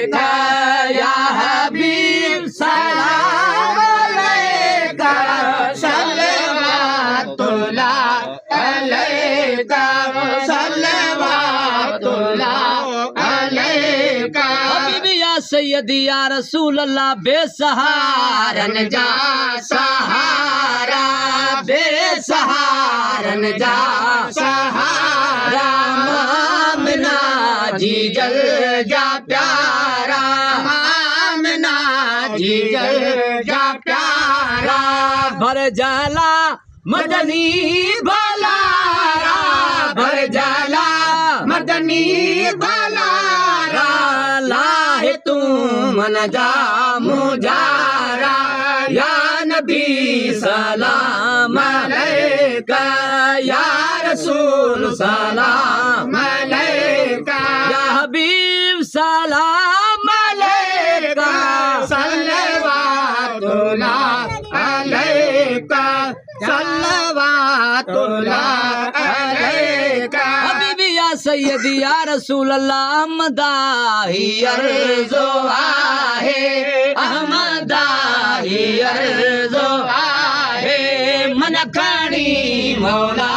अलैका या हबीब सलाम अलैका सल्लल्लाहु अलैका सल्लल्लाहु अलैका हबीबी या सैयदी या रसूल अल्लाह बेसहारन जा सहारा बेसहारन जा सहारा आमना जी जल जा प्यारा आमना जी जल जा प्यारा भर जाला मदनी भलारा भर जाला मदनी भलारा लाहे तू मन जा मुजारा या नबी सलाम अलैका या रसूल सलाम अलैका या हबीब सलाम अलैका सल्लल्लाहु अलैका सल्लल्लाहु अलैका हबीबी या सैयदी या रसूल अल्लाह अहमदाही अर्ज़ो आहे अहमदाही अर्ज़ो आहे मन खणी मौला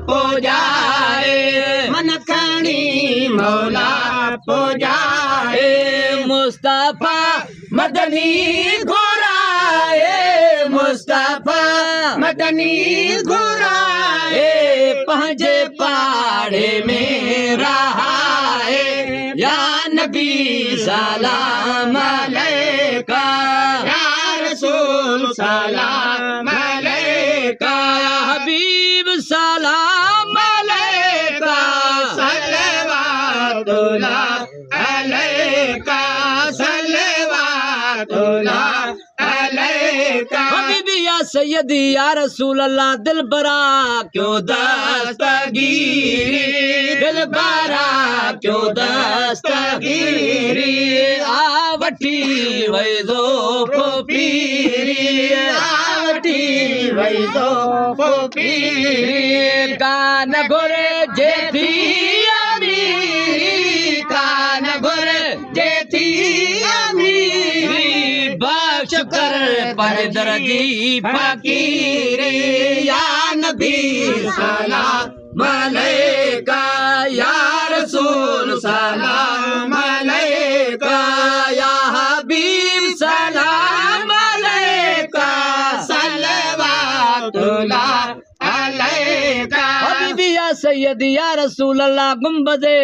पूजाए मन खणी मौला पूजाए मुस्तफा मदनी घुराए मुस्तफा मदनी घुराए पंहिंजे पाड़े में रहाए या नबी सलाम अलैका या रसूल सलाम अलैका या हबीब सलाम अलैका सल्लल्लाहु अलैका सल्लल्लाहु अलैका हबीबी या सैयदी या रसूल अल्लाह दिल बरा क्यों दस्तगीरी दिल बरा क्यों दस्तगीरी आवटी वैदो पीरी आवटी वैदो पीरी कान घुरे जेठी अमीरी कान घुरे जेठी अमीरी बख्श कर पर दर्दी फकीरी या नबी सलाम अलैका या रसूल सलाम अलैका या हबीब सलाम अलैका सल्लल्लाहु अलैका हबीबी या सैयदी या रसूल अल्लाह गुंबदे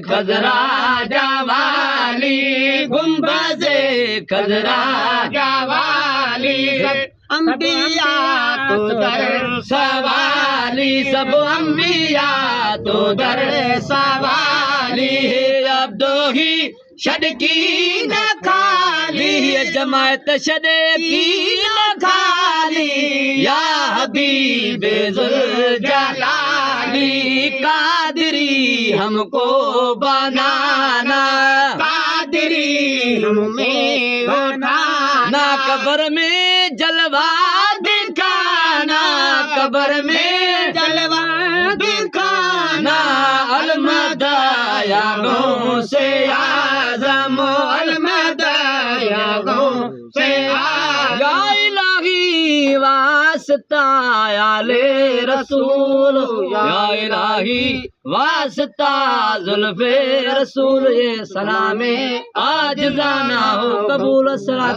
खजरा जवाली गुंबदे खजरा जवाली अंबिया तो दर सवाली सब अंबिया तो दर सवाली अब दो ही शद की न खाली जमात शद की न खाली या हबीब जुल जलाली कादरी हमको बनाना कादरी हमें बनाना कब्र में जलवा दिखाना कब्र में जलवा दिखाना अलमदाया गौ से आजम अलमदाया गौ से या इलाही वास्ता आले रसूल या इलाही वास्ता जुल्फे रसूल ये सलामे आज जाना हो कबूल सलाम।